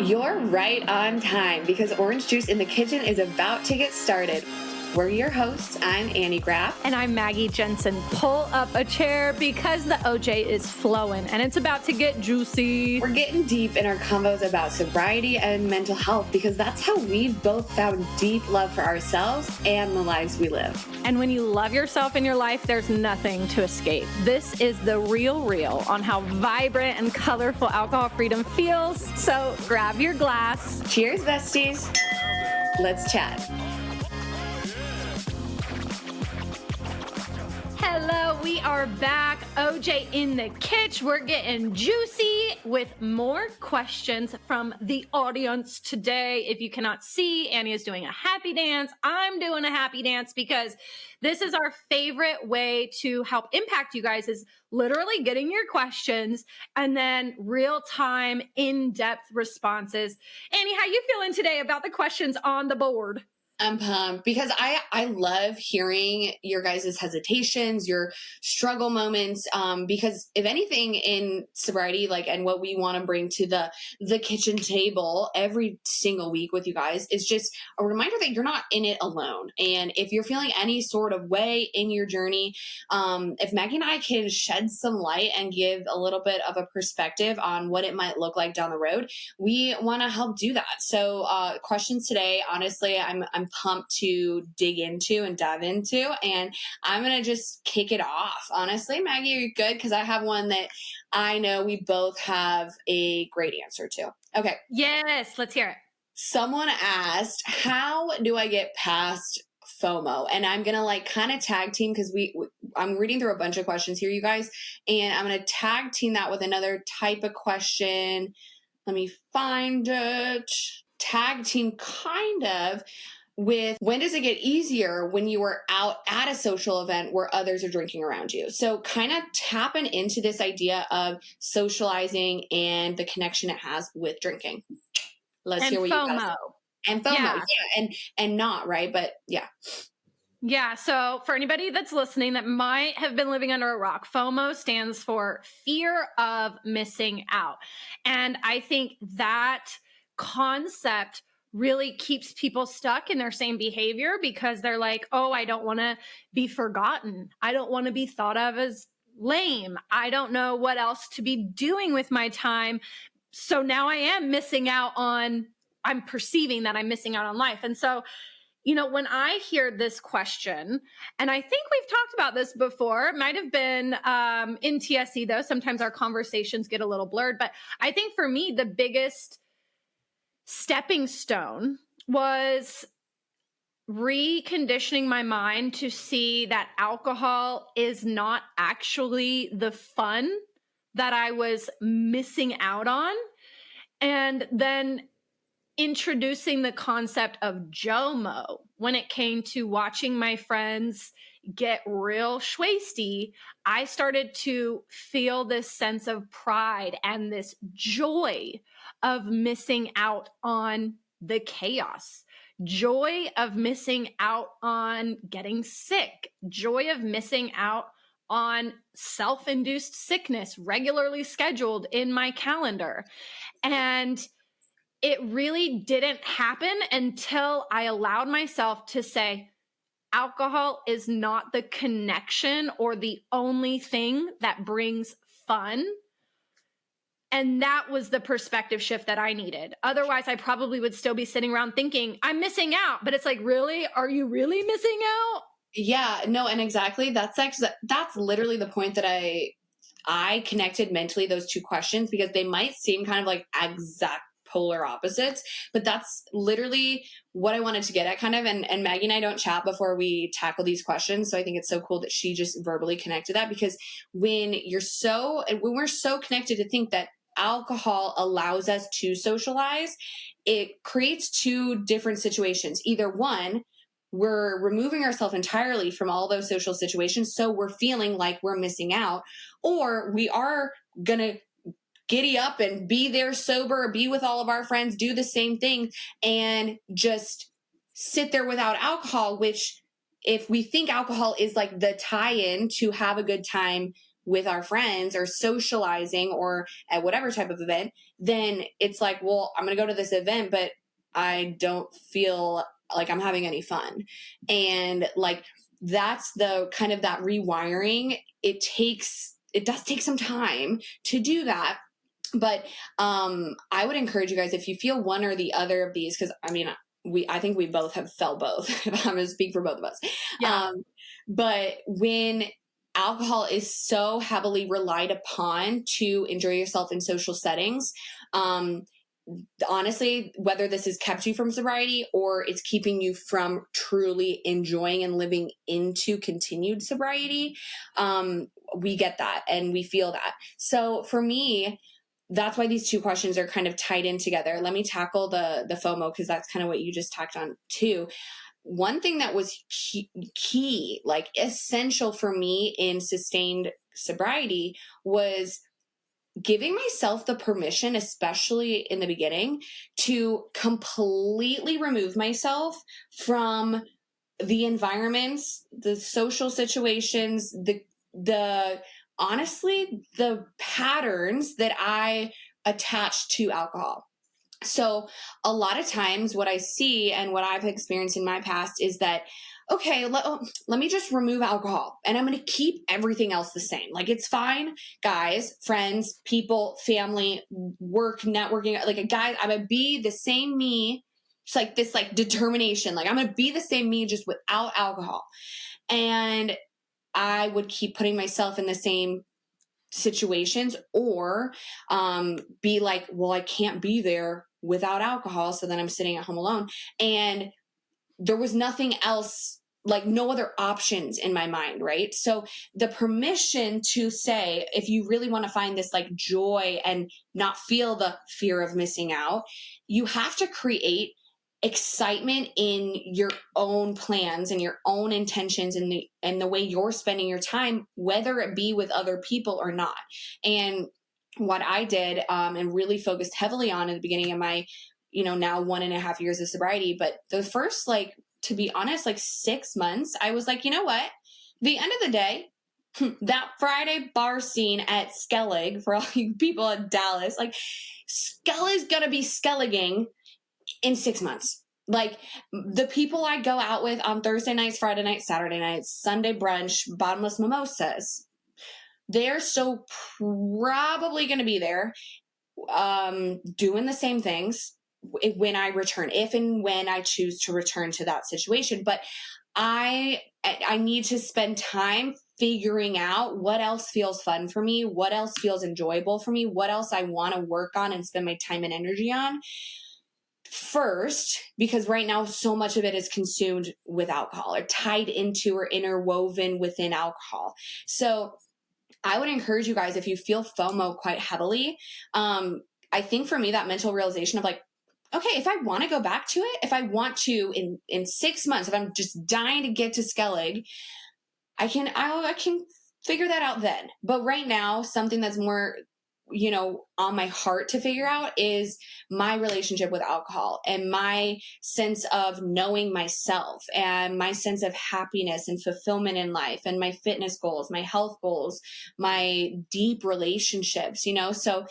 You're right on time because Orange Juice in the Kitchen is about to get started. We're your hosts. I'm Annie Graff. And I'm Maggie Jensen. Pull up a chair because the OJ is flowing and it's about to get juicy. We're getting deep in our convos about sobriety and mental health because that's how we've both found deep love for ourselves and the lives we live. And when you love yourself in your life, there's nothing to escape. This is the real on how vibrant and colorful alcohol freedom feels. So grab your glass. Cheers, besties. Let's chat. Hello, we are back. OJ in the kitchen. We're getting juicy with more questions from the audience today. If you cannot see, Annie is doing a happy dance. I'm doing a happy dance because this is our favorite way to help impact you guys, is literally getting your questions and then real-time, in-depth responses. Annie, how you feeling today about the questions on the board? I'm pumped because I love hearing your guys' hesitations, your struggle moments, because if anything in sobriety, and what we want to bring to the kitchen table every single week with you guys is just a reminder that you're not in it alone. And if you're feeling any sort of way in your journey, if Maggie and I can shed some light and give a little bit of a perspective on what it might look like down the road, we want to help do that. So questions today, honestly, I'm pumped to dig into and dive into, and I'm gonna just kick it off. Honestly, Maggie, are you good? Because I have one that I know we both have a great answer to. Okay. Yes, let's hear it. Someone asked, how do I get past FOMO? And I'm gonna kind of tag team because I'm reading through a bunch of questions here, you guys, and I'm gonna tag team that with another type of question. Let me find it. Tag team kind of with, when does it get easier when you are out at a social event where others are drinking around you? So kind of tapping into this idea of socializing and the connection it has with drinking. Let's hear what FOMO. you guys say. And FOMO, yeah. And not, right? But yeah. Yeah. So for anybody that's listening that might have been living under a rock, FOMO stands for fear of missing out. And I think that concept really keeps people stuck in their same behavior because they're like, oh, I don't want to be forgotten. I don't want to be thought of as lame. I don't know what else to be doing with my time. So now I am missing out on, I'm perceiving that I'm missing out on life. And so, when I hear this question, and I think we've talked about this before, it might have been in TSC though, sometimes our conversations get a little blurred, but I think for me, the biggest stepping stone was reconditioning my mind to see that alcohol is not actually the fun that I was missing out on. And then introducing the concept of JOMO when it came to watching my friends get real schwasty, I started to feel this sense of pride and this joy of missing out on the chaos, joy of missing out on getting sick, joy of missing out on self-induced sickness regularly scheduled in my calendar. And it really didn't happen until I allowed myself to say, alcohol is not the connection or the only thing that brings fun. And that was the perspective shift that I needed. Otherwise, I probably would still be sitting around thinking, I'm missing out. But it's like, really? Are you really missing out? Yeah, no, and exactly. That's literally the point that I connected mentally those two questions, because they might seem kind of like exact polar opposites, but that's literally what I wanted to get at kind of. And Maggie and I don't chat before we tackle these questions. So I think it's so cool that she just verbally connected that, because when we're so connected to think that alcohol allows us to socialize, it creates two different situations. Either one, we're removing ourselves entirely from all those social situations, so we're feeling like we're missing out, or we are going to giddy up and be there sober, be with all of our friends, do the same thing, and just sit there without alcohol, which if we think alcohol is like the tie-in to have a good time with our friends or socializing or at whatever type of event, then it's like, well, I'm going to go to this event, but I don't feel like I'm having any fun. And like, that's the kind of that rewiring. It does take some time to do that. But I would encourage you guys, if you feel one or the other of these, because I mean, I think we both have felt both. I'm going to speak for both of us. Yeah. But when alcohol is so heavily relied upon to enjoy yourself in social settings, honestly, whether this has kept you from sobriety or it's keeping you from truly enjoying and living into continued sobriety, we get that and we feel that. So for me, that's why these two questions are kind of tied in together. Let me tackle the FOMO, because that's kind of what you just tacked on too. One thing that was key, like essential for me in sustained sobriety, was giving myself the permission, especially in the beginning, to completely remove myself from the environments, the social situations, the honestly, the patterns that I attach to alcohol. So a lot of times what I see and what I've experienced in my past is that, okay, let me just remove alcohol and I'm going to keep everything else the same. Like, it's fine, guys, friends, people, family, work, networking, like a guy, I'm going to be the same me. It's like this, like determination, like I'm going to be the same me just without alcohol. And I would keep putting myself in the same situations, or be like, well, I can't be there without alcohol, so then I'm sitting at home alone. And there was nothing else, like no other options in my mind, right? So the permission to say, if you really want to find this like joy and not feel the fear of missing out, you have to create excitement in your own plans and your own intentions and the way you're spending your time, whether it be with other people or not. And what I did, and really focused heavily on at the beginning of my, now 1.5 years of sobriety, but the first, like, to be honest, like 6 months, I was like, you know what? The end of the day, that Friday bar scene at Skellig, for all you people in Dallas, like Skellig's gonna be Skelliging in 6 months. Like, the people I go out with on Thursday nights, Friday nights, Saturday nights, Sunday brunch, bottomless mimosas, they're so probably going to be there, doing the same things when I return, if and when I choose to return to that situation. But I need to spend time figuring out what else feels fun for me, what else feels enjoyable for me, what else I want to work on and spend my time and energy on first, because right now so much of it is consumed with alcohol or tied into or interwoven within alcohol. So I would encourage you guys, if you feel FOMO quite heavily, I think for me, that mental realization of like, okay, if I want to go back to it, if I want to in 6 months, if I'm just dying to get to Skellig, I can figure that out then. But right now, something that's more, on my heart to figure out is my relationship with alcohol and my sense of knowing myself and my sense of happiness and fulfillment in life and my fitness goals, my health goals, my deep relationships, So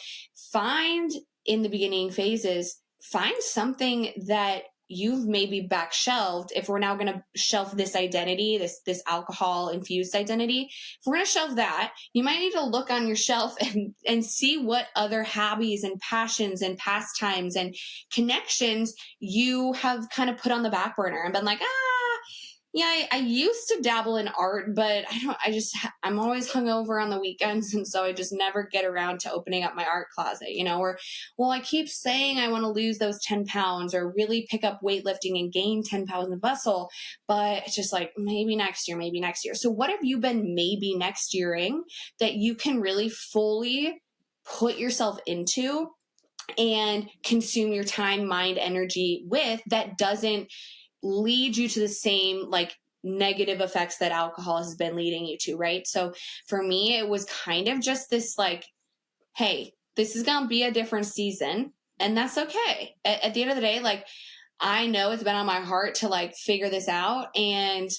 find, in the beginning phases, find something that you've maybe back shelved. If we're now going to shelf this identity, this alcohol infused identity, if we're going to shelve that, you might need to look on your shelf and see what other hobbies and passions and pastimes and connections you have kind of put on the back burner and been like, yeah, I used to dabble in art, but I'm always hungover on the weekends. And so I just never get around to opening up my art closet, or, well, I keep saying I want to lose those 10 pounds or really pick up weightlifting and gain 10 pounds of muscle, but it's just like, maybe next year, maybe next year. So what have you been maybe next yearing that you can really fully put yourself into and consume your time, mind, energy with, that doesn't lead you to the same like negative effects that alcohol has been leading you to, right? So for me, it was kind of just this like, hey, this is going to be a different season, and that's okay. At the end of the day, like, I know it's been on my heart to like figure this out, and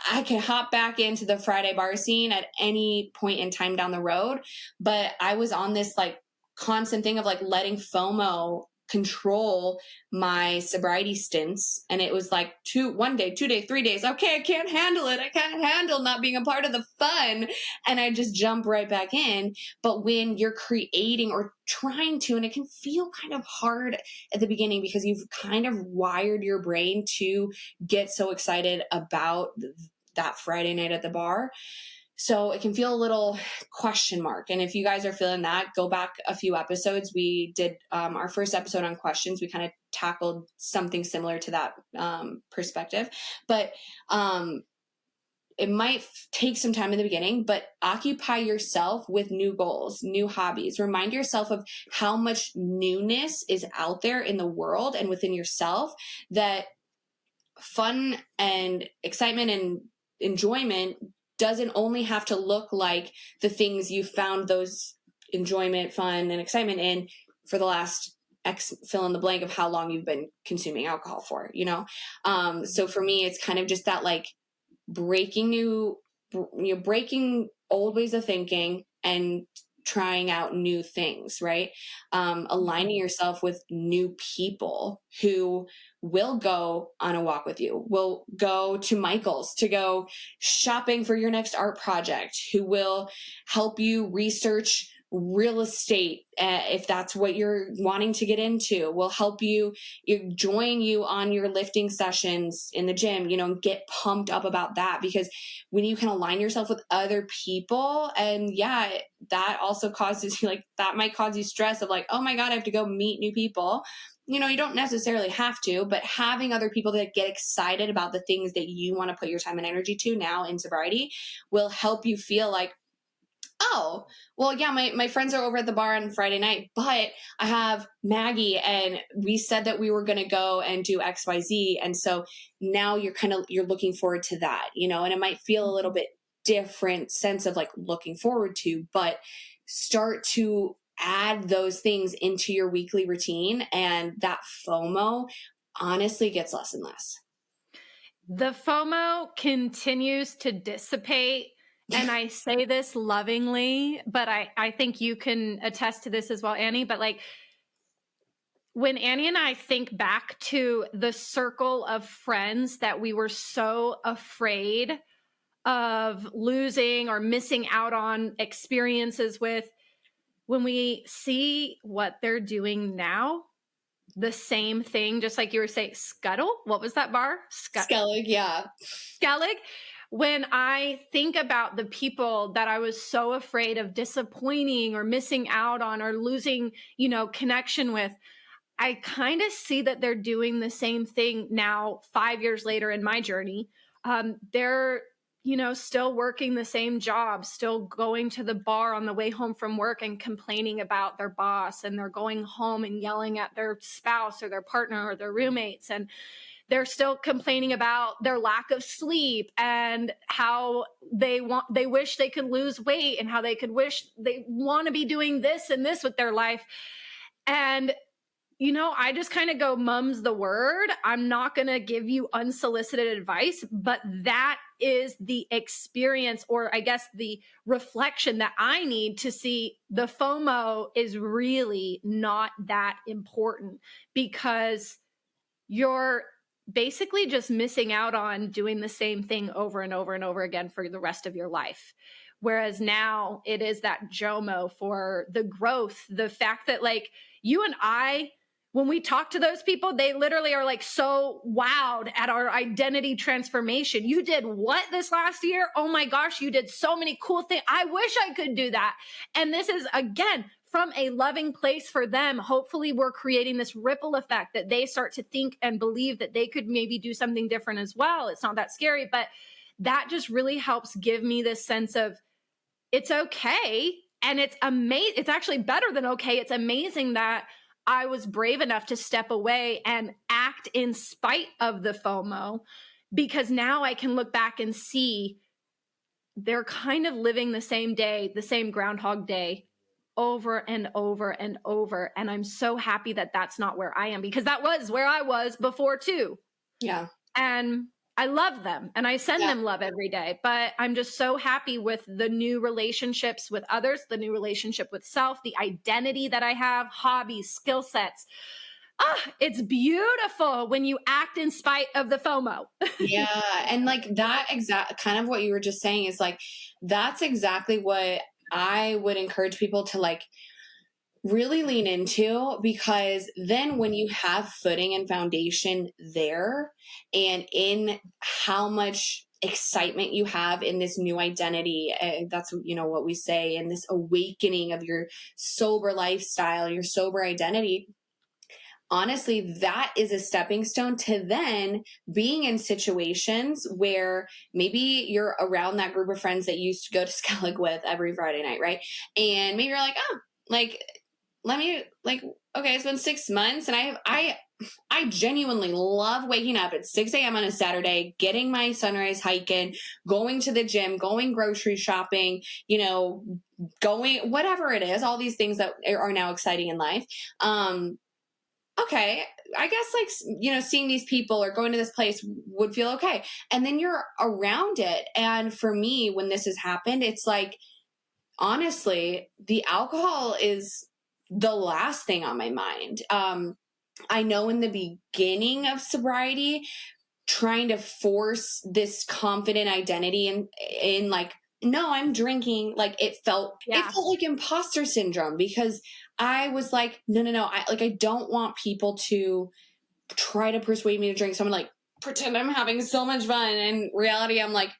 I can hop back into the Friday bar scene at any point in time down the road. But I was on this like constant thing of like letting FOMO control my sobriety stints. And it was like 1 day, 2 day, 3 days. Okay, I can't handle it. I can't handle not being a part of the fun. And I just jump right back in. But when you're creating or trying to, and it can feel kind of hard at the beginning because you've kind of wired your brain to get so excited about that Friday night at the bar. So it can feel a little question mark. And if you guys are feeling that, go back a few episodes. We did our first episode on questions. We kind of tackled something similar to that perspective. But it might take some time in the beginning, but occupy yourself with new goals, new hobbies. Remind yourself of how much newness is out there in the world and within yourself, that fun and excitement and enjoyment doesn't only have to look like the things you found those enjoyment, fun, and excitement in for the last X fill in the blank of how long you've been consuming alcohol for, you know? So for me, it's kind of just that like breaking old ways of thinking and trying out new things, right? Aligning yourself with new people who will go on a walk with you, will go to Michael's to go shopping for your next art project, who will help you research real estate if that's what you're wanting to get into, will help you join you on your lifting sessions in the gym, you know, and get pumped up about that. Because when you can align yourself with other people, and yeah, that also causes you like, that might cause you stress of like, oh my God, I have to go meet new people. You know, you don't necessarily have to, but having other people that get excited about the things that you want to put your time and energy to now in sobriety will help you feel like, oh, well, yeah, my friends are over at the bar on Friday night, but I have Maggie and we said that we were going to go and do XYZ. And so now you're looking forward to that, you know, and it might feel a little bit different sense of like looking forward to, but start to add those things into your weekly routine. And that FOMO honestly gets less and less. The FOMO continues to dissipate. And I say this lovingly, but I think you can attest to this as well, Annie. But like when Annie and I think back to the circle of friends that we were so afraid of losing or missing out on experiences with, when we see what they're doing now, the same thing, just like you were saying, Scuttle. What was that bar? Skellig, yeah. Skellig. When I think about the people that I was so afraid of disappointing or missing out on or losing, you know, connection with, I kind of see that they're doing the same thing now, 5 years later in my journey. They're, you know, still working the same job, still going to the bar on the way home from work and complaining about their boss, and they're going home and yelling at their spouse or their partner or their roommates, and they're still complaining about their lack of sleep and how they wish they could lose weight and how they want to be doing this and this with their life. And you know, I just kind of go, mum's the word. I'm not going to give you unsolicited advice, but that is the experience, or I guess the reflection that I need to see the FOMO is really not that important, because you're basically just missing out on doing the same thing over and over and over again for the rest of your life. Whereas now it is that JOMO for the growth, the fact that like you and I, when we talk to those people, they literally are like so wowed at our identity transformation. You did what this last year? Oh my gosh, you did so many cool things. I wish I could do that. And this is, again, from a loving place for them. Hopefully we're creating this ripple effect that they start to think and believe that they could maybe do something different as well. It's not that scary, but that just really helps give me this sense of it's okay. And it's amazing. It's actually better than okay. It's amazing that I was brave enough to step away and act in spite of the FOMO, because now I can look back and see they're kind of living the same day, the same Groundhog Day over and over and over. And I'm so happy that that's not where I am, because that was where I was before too. Yeah. And I love them and I send Yeah. them love every day, but I'm just so happy with the new relationships with others, the new relationship with self, the identity that I have, hobbies, skill sets. It's beautiful when you act in spite of the FOMO. Yeah. And like that exact kind of what you were just saying is like, that's exactly what I would encourage people to like really lean into, because then when you have footing and foundation there, and in how much excitement you have in this new identity, that's what we say, in this awakening of your sober lifestyle, your sober identity, honestly, that is a stepping stone to then being in situations where maybe you're around that group of friends that you used to go to Skellig with every Friday night, right? And maybe you're like, oh, like, let me, like, okay, it's been 6 months, and I genuinely love waking up at 6 a.m. on a Saturday, getting my sunrise hike in, going to the gym, going grocery shopping, going whatever it is, all these things that are now exciting in life. Okay, I guess, like, seeing these people or going to this place would feel okay. And then you're around it. And for me, when this has happened, it's like, honestly, the alcohol is the last thing on my mind. I know in the beginning of sobriety, trying to force this confident identity in like, no, I'm drinking, like Yeah. it felt like imposter syndrome, because I was like, no, I don't want people to try to persuade me to drink. So I'm like, pretend I'm having so much fun. And reality, I'm like,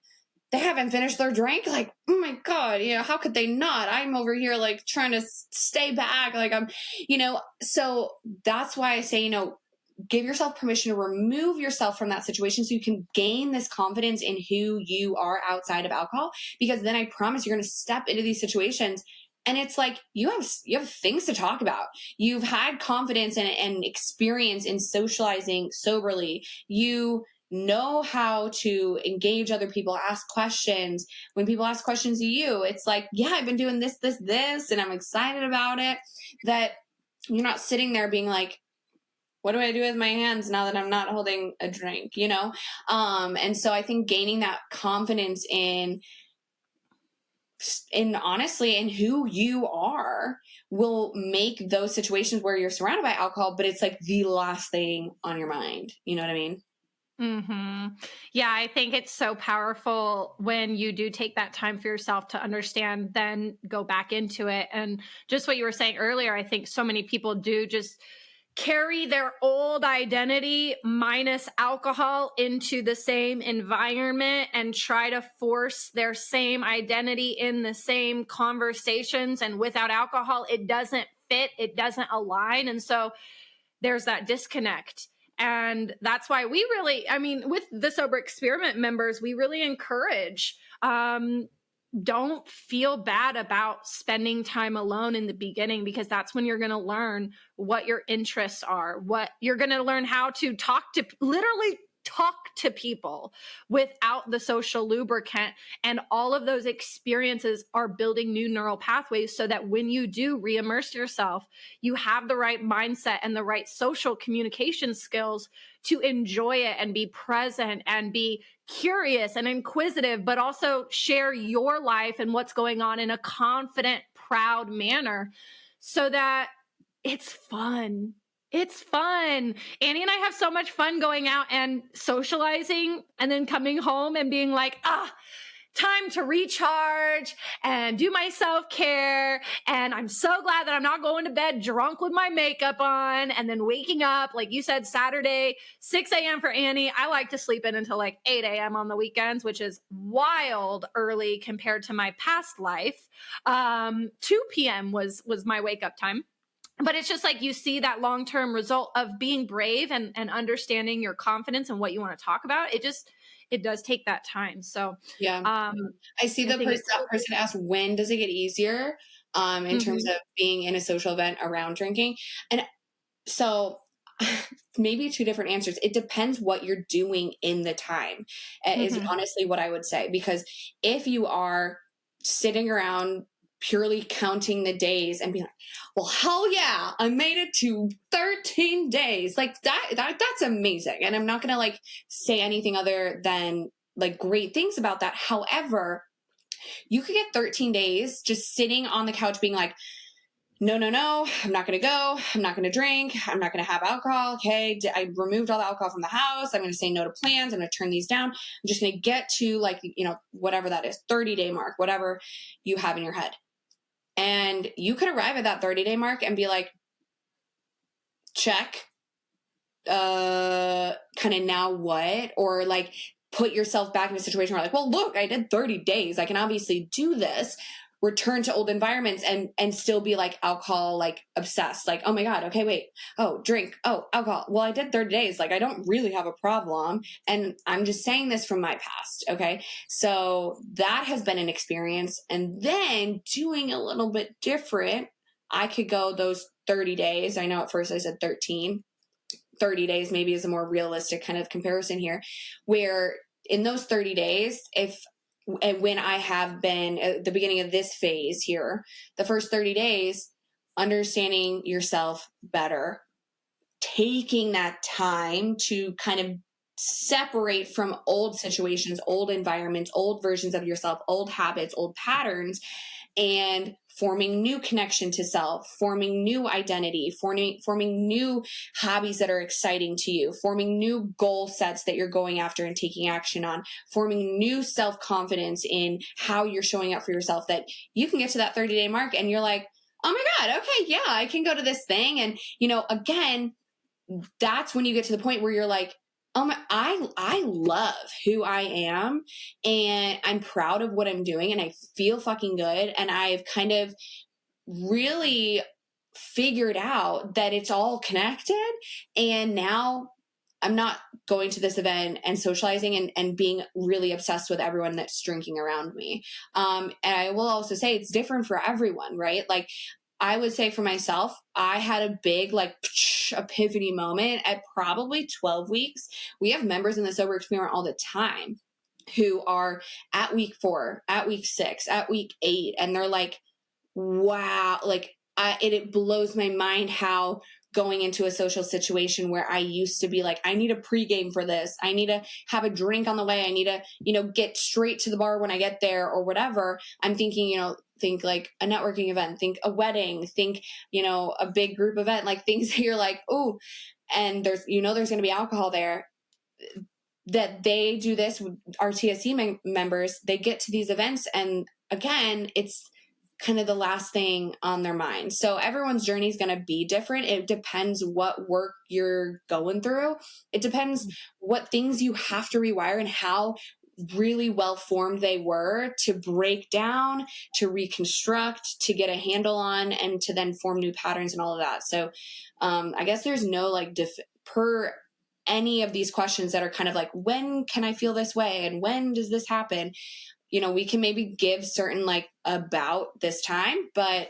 they haven't finished their drink. Like, oh my God, how could they not? I'm over here like trying to stay back. Like so that's why I say, give yourself permission to remove yourself from that situation so you can gain this confidence in who you are outside of alcohol. Because then I promise you're going to step into these situations and it's like you have things to talk about. You've had confidence and experience in socializing soberly. You know how to engage other people, ask questions. When people ask questions to you, it's like, yeah, I've been doing this, and I'm excited about it. That you're not sitting there being like, what do I do with my hands now that I'm not holding a drink, and so I think gaining that confidence in honestly in who you are will make those situations where you're surrounded by alcohol, but it's like the last thing on your mind. You know what I mean? Yeah, I think it's so powerful when you do take that time for yourself to understand, then go back into it. And just what you were saying earlier, I think so many people do just carry their old identity minus alcohol into the same environment and try to force their same identity in the same conversations. And without alcohol, it doesn't fit, it doesn't align. And so there's that disconnect. And that's why we really, I mean, with the Sober Experiment members, we really encourage, don't feel bad about spending time alone in the beginning, because that's when you're going to learn what your interests are, what you're going to learn how to literally talk to people without the social lubricant. And all of those experiences are building new neural pathways so that when you do re-immerse yourself, you have the right mindset and the right social communication skills to enjoy it and be present and be curious and inquisitive, but also share your life and what's going on in a confident, proud manner so that it's fun. It's fun. Annie and I have so much fun going out and socializing and then coming home and being like, time to recharge and do my self-care. And I'm so glad that I'm not going to bed drunk with my makeup on and then waking up, like you said, Saturday, 6 a.m. for Annie. I like to sleep in until like 8 a.m. on the weekends, which is wild early compared to my past life. 2 p.m. was my wake up time. But it's just like you see that long-term result of being brave and understanding your confidence and what you want to talk about. It does take that time. So Yeah. I see I think that person asked, when does it get easier in terms of being in a social event around drinking? And so maybe two different answers. It depends what you're doing in the time, is honestly what I would say. Because if you are sitting around purely counting the days and being like, well, hell yeah, I made it to 13 days. Like that's amazing. And I'm not going to like say anything other than like great things about that. However, you could get 13 days just sitting on the couch being like, no, I'm not going to go. I'm not going to drink. I'm not going to have alcohol. Okay. I removed all the alcohol from the house. I'm going to say no to plans. I'm going to turn these down. I'm just going to get to like, you know, whatever that is, 30-day mark, whatever you have in your head. And you could arrive at that 30-day mark and be like, check, kind of now what? Or like put yourself back in a situation where like, well, look, I did 30 days. I can obviously do this. Return to old environments and still be like alcohol, like obsessed. Like, oh my God, okay, wait. Oh, drink. Oh, alcohol. Well, I did 30 days. Like, I don't really have a problem. And I'm just saying this from my past. Okay. So that has been an experience. And then doing a little bit different, I could go those 30 days. I know at first I said 13. 30 days maybe is a more realistic kind of comparison here, where in those 30 days, and when I have been at the beginning of this phase here, the first 30 days, understanding yourself better, taking that time to kind of separate from old situations, old environments, old versions of yourself, old habits, old patterns, and forming new connection to self, forming new identity, forming new hobbies that are exciting to you, forming new goal sets that you're going after and taking action on, forming new self-confidence in how you're showing up for yourself, that you can get to that 30-day mark and you're like, oh my God, okay, yeah, I can go to this thing. And, you know, again, that's when you get to the point where you're like, oh my, I love who I am and I'm proud of what I'm doing and I feel fucking good. And I've kind of really figured out that it's all connected. And now I'm not going to this event and socializing and being really obsessed with everyone that's drinking around me. And I will also say it's different for everyone, right? Like, I would say for myself, I had a big like epiphany moment at probably 12 weeks. We have members in the sober experiment all the time who are at week 4, at week 6, at week 8. And they're like, wow, like it blows my mind how going into a social situation where I used to be like, I need a pregame for this. I need to have a drink on the way. I need to, you know, get straight to the bar when I get there or whatever. I'm thinking, you know, think like a networking event, think a wedding, think, you know, a big group event, like things that you're like, oh, and there's, you know, there's going to be alcohol there. That they do this with our TSC members, they get to these events and again, it's kind of the last thing on their mind. So everyone's journey is going to be different. It depends what work you're going through. It depends what things you have to rewire and how really well formed they were to break down, to reconstruct, to get a handle on, and to then form new patterns and all of that. So I guess there's no like per any of these questions that are kind of like, when can I feel this way? And when does this happen? You know, we can maybe give certain like about this time, but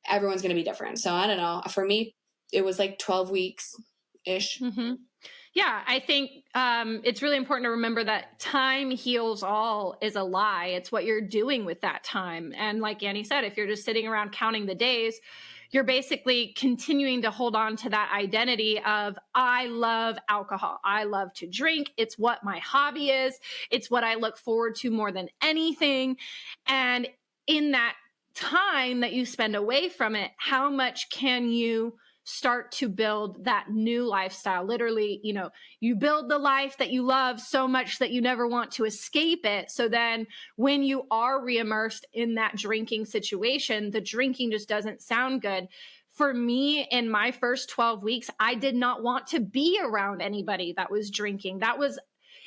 everyone's going to be different. So I don't know. For me, it was like 12 weeks ish. Mm-hmm. Yeah, I think it's really important to remember that time heals all is a lie. It's what you're doing with that time. And like Annie said, if you're just sitting around counting the days, you're basically continuing to hold on to that identity of, I love alcohol. I love to drink. It's what my hobby is. It's what I look forward to more than anything. And in that time that you spend away from it, how much can you start to build that new lifestyle? Literally, you know, you build the life that you love so much that you never want to escape it. So then when you are reimmersed in that drinking situation, the drinking just doesn't sound good. For me, in my first 12 weeks, I did not want to be around anybody that was drinking.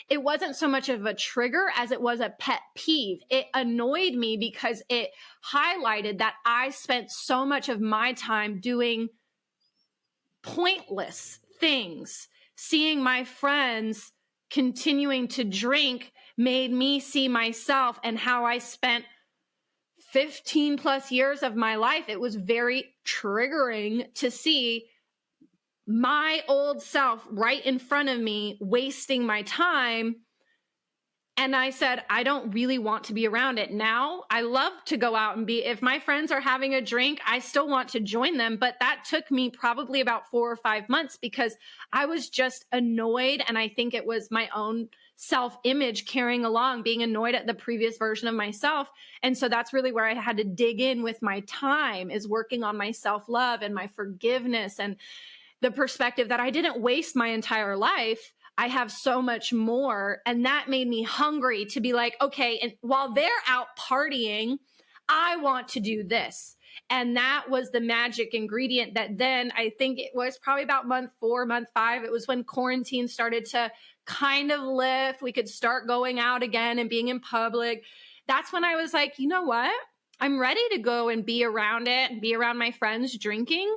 It wasn't so much of a trigger as it was a pet peeve. It annoyed me because it highlighted that I spent so much of my time doing pointless things. Seeing my friends continuing to drink made me see myself and how I spent 15 plus years of my life. It was very triggering to see my old self right in front of me, wasting my time And I said, I don't really want to be around it. Now I love to go out and if my friends are having a drink, I still want to join them. But that took me probably about 4 or 5 months because I was just annoyed. And I think it was my own self-image carrying along, being annoyed at the previous version of myself. And so that's really where I had to dig in with my time, is working on my self-love and my forgiveness and the perspective that I didn't waste my entire life. I have so much more. And that made me hungry to be like, okay, and while they're out partying, I want to do this. And that was the magic ingredient that then I think it was probably about month 4, month 5. It was when quarantine started to kind of lift. We could start going out again and being in public. That's when I was like, you know what? I'm ready to go and be around it and be around my friends drinking.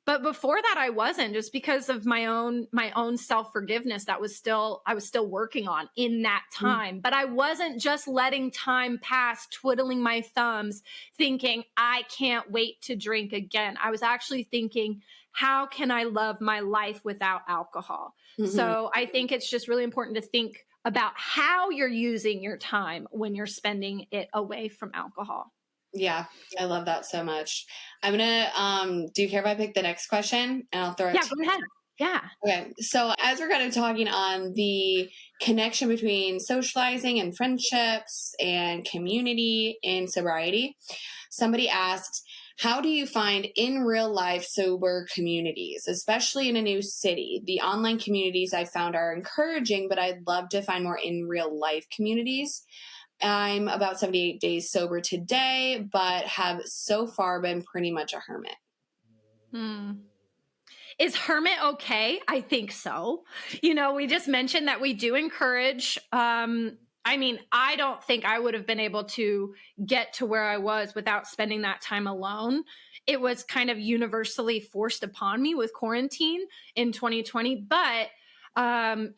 But before that, I wasn't, just because of my own self-forgiveness that I was still working on in that time. But I wasn't just letting time pass, twiddling my thumbs, thinking, I can't wait to drink again. I was actually thinking, how can I love my life without alcohol? So I think it's just really important to think about how you're using your time when you're spending it away from alcohol. Yeah, I love that so much. I'm gonna do you care if I pick the next question and I'll throw it Yeah, to go ahead. Yeah. Okay, so as we're kind of talking on the connection between socializing and friendships and community in sobriety, somebody asked, how do you find in real life sober communities, especially in a new city? The online communities I found are encouraging, but I'd love to find more in real life communities. I'm about 78 days sober today, but have so far been pretty much a hermit. Is hermit okay? I think so. We just mentioned that we do encourage. I don't think I would have been able to get to where I was without spending that time alone. It was kind of universally forced upon me with quarantine in 2020, but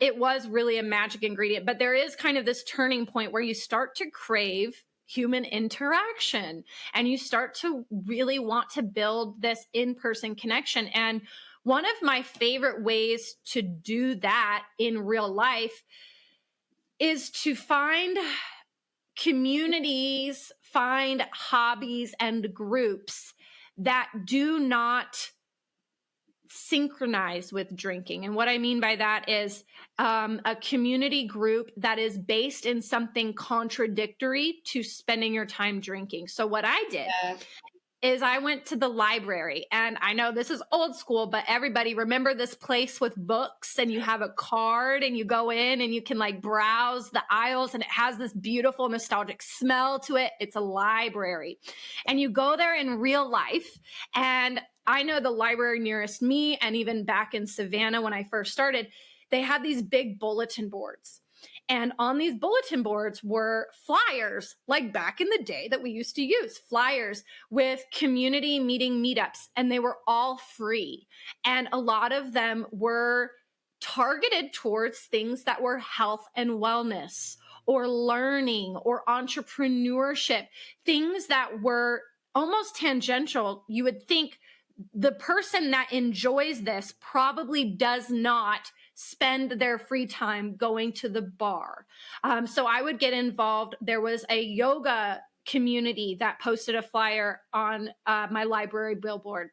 it was really a magic ingredient. But there is kind of this turning point where you start to crave human interaction and you start to really want to build this in-person connection. And one of my favorite ways to do that in real life is to find communities, find hobbies and groups that do not synchronize with drinking. And what I mean by that is a community group that is based in something contradictory to spending your time drinking. So what I did is I went to the library, and I know this is old school, but everybody remember this place with books, and you have a card and you go in and you can like browse the aisles, and it has this beautiful nostalgic smell to it. It's a library, and you go there in real life. And I know the library nearest me, and even back in Savannah when I first started, they had these big bulletin boards. And on these bulletin boards were flyers, like back in the day that we used to use, flyers with community meeting meetups, and they were all free. And a lot of them were targeted towards things that were health and wellness or learning or entrepreneurship, things that were almost tangential. You would think the person that enjoys this probably does not spend their free time going to the bar. So I would get involved. There was a yoga community that posted a flyer on my library billboard.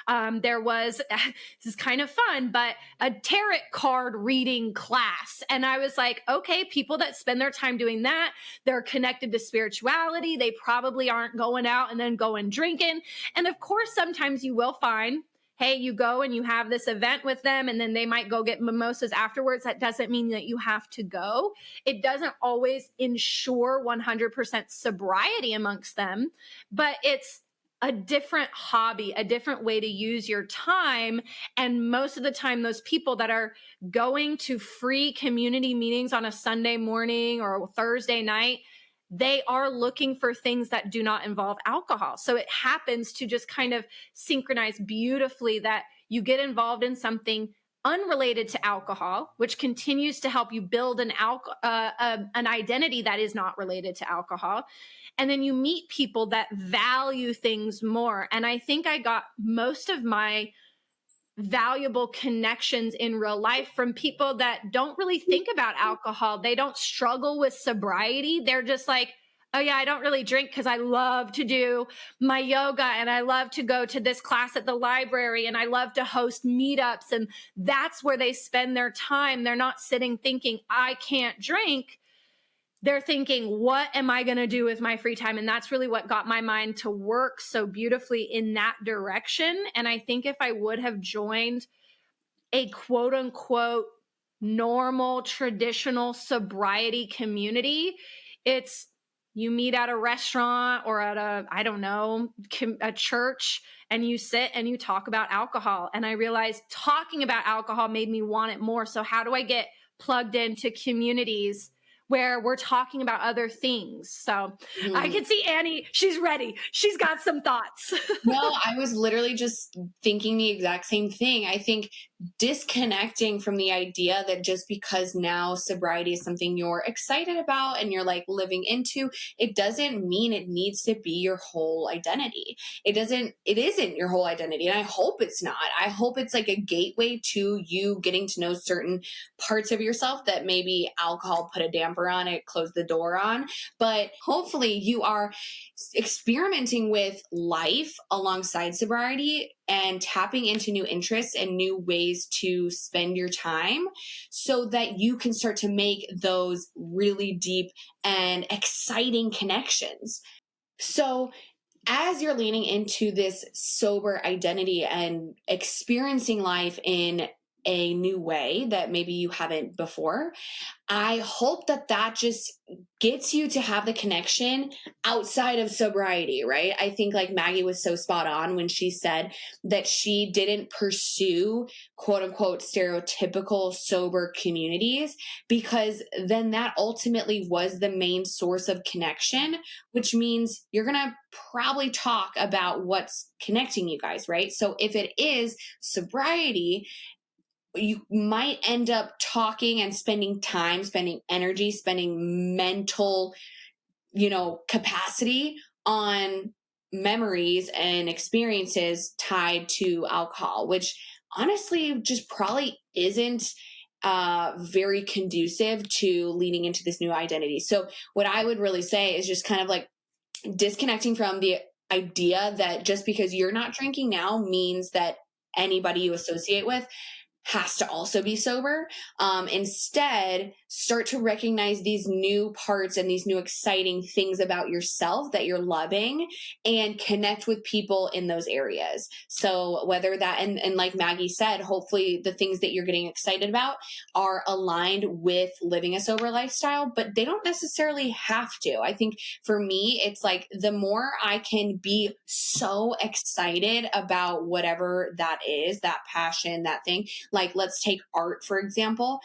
There was, this is kind of fun, but a tarot card reading class. And I was like, okay, people that spend their time doing that, they're connected to spirituality. They probably aren't going out and then going drinking. And of course, sometimes you will find, hey, you go and you have this event with them and then they might go get mimosas afterwards. That doesn't mean that you have to go. It doesn't always ensure 100% sobriety amongst them, but it's a different hobby, a different way to use your time. And most of the time, those people that are going to free community meetings on a Sunday morning or a Thursday night, they are looking for things that do not involve alcohol. So it happens to just kind of synchronize beautifully that you get involved in something unrelated to alcohol, which continues to help you build an identity that is not related to alcohol. And then you meet people that value things more. And I think I got most of my valuable connections in real life from people that don't really think about alcohol. They don't struggle with sobriety. They're just like, oh yeah, I don't really drink because I love to do my yoga and I love to go to this class at the library and I love to host meetups. And that's where they spend their time. They're not sitting thinking, I can't drink. They're thinking, what am I going to do with my free time? And that's really what got my mind to work so beautifully in that direction. And I think if I would have joined a quote unquote normal, traditional sobriety community, it's you meet at a restaurant or at a, I don't know, a church, and you sit and you talk about alcohol. And I realized talking about alcohol made me want it more. So how do I get plugged into communities where we're talking about other things? So I can see Annie, she's ready. She's got some thoughts. No, I was literally just thinking the exact same thing. I think disconnecting from the idea that just because now sobriety is something you're excited about and you're like living into, it doesn't mean it needs to be your whole identity. It isn't your whole identity. And I hope it's not. I hope it's like a gateway to you getting to know certain parts of yourself that maybe alcohol put a damper on, it closed the door on. But hopefully you are experimenting with life alongside sobriety and tapping into new interests and new ways to spend your time so that you can start to make those really deep and exciting connections. So as you're leaning into this sober identity and experiencing life in a new way that maybe you haven't before, I hope that just gets you to have the connection outside of sobriety, right? I think like Maggie was so spot on when she said that she didn't pursue quote unquote stereotypical sober communities, because then that ultimately was the main source of connection, which means you're going to probably talk about what's connecting you guys, right? So if it is sobriety, you might end up talking and spending time, spending energy, spending mental, capacity on memories and experiences tied to alcohol, which honestly just probably isn't very conducive to leaning into this new identity. So what I would really say is just kind of like disconnecting from the idea that just because you're not drinking now means that anybody you associate with has to also be sober. Instead, start to recognize these new parts and these new exciting things about yourself that you're loving and connect with people in those areas. So whether that, and like Maggie said, hopefully the things that you're getting excited about are aligned with living a sober lifestyle, but they don't necessarily have to. I think for me, it's like the more I can be so excited about whatever that is, that passion, that thing, like let's take art, for example.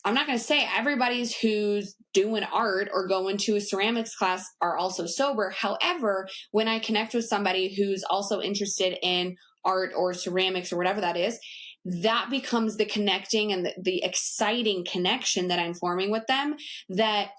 I'm not going to say everybody's who's doing art or going to a ceramics class are also sober. However, when I connect with somebody who's also interested in art or ceramics or whatever that is, that becomes the connecting and the exciting connection that I'm forming with them, that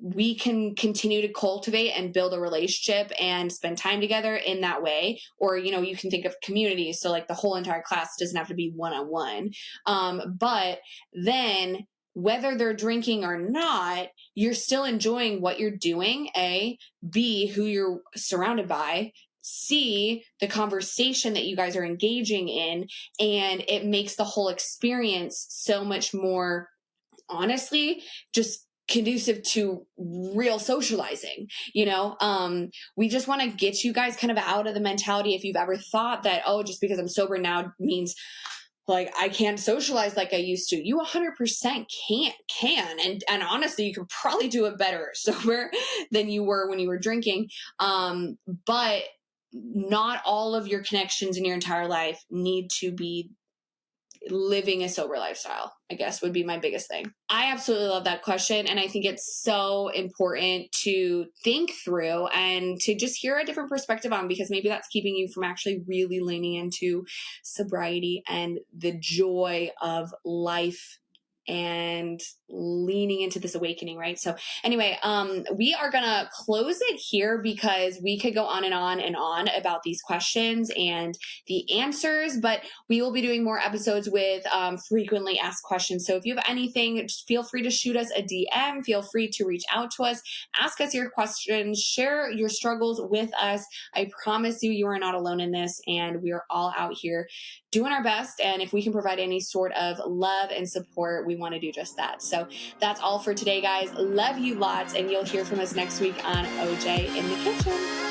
we can continue to cultivate and build a relationship and spend time together in that way. Or, you can think of communities. So like the whole entire class doesn't have to be one-on-one. But then whether they're drinking or not, you're still enjoying what you're doing, A, B, who you're surrounded by, C, the conversation that you guys are engaging in, and it makes the whole experience so much more, honestly, just conducive to real socializing. We just want to get you guys kind of out of the mentality, if you've ever thought that, oh, just because I'm sober now means like I can't socialize like I used to. You 100% can. And honestly, you could probably do it better sober than you were when you were drinking. But not all of your connections in your entire life need to be living a sober lifestyle, I guess would be my biggest thing. I absolutely love that question. And I think it's so important to think through and to just hear a different perspective on, because maybe that's keeping you from actually really leaning into sobriety and the joy of life and leaning into this awakening, right? So anyway, we are gonna close it here because we could go on and on and on about these questions and the answers, but we will be doing more episodes with frequently asked questions. So if you have anything, just feel free to shoot us a DM, feel free to reach out to us, ask us your questions, share your struggles with us. I promise you, you are not alone in this, and we are all out here doing our best. And if we can provide any sort of love and support, we want to do just that. So that's all for today, guys. Love you lots, and you'll hear from us next week on OJ in the Kitchen.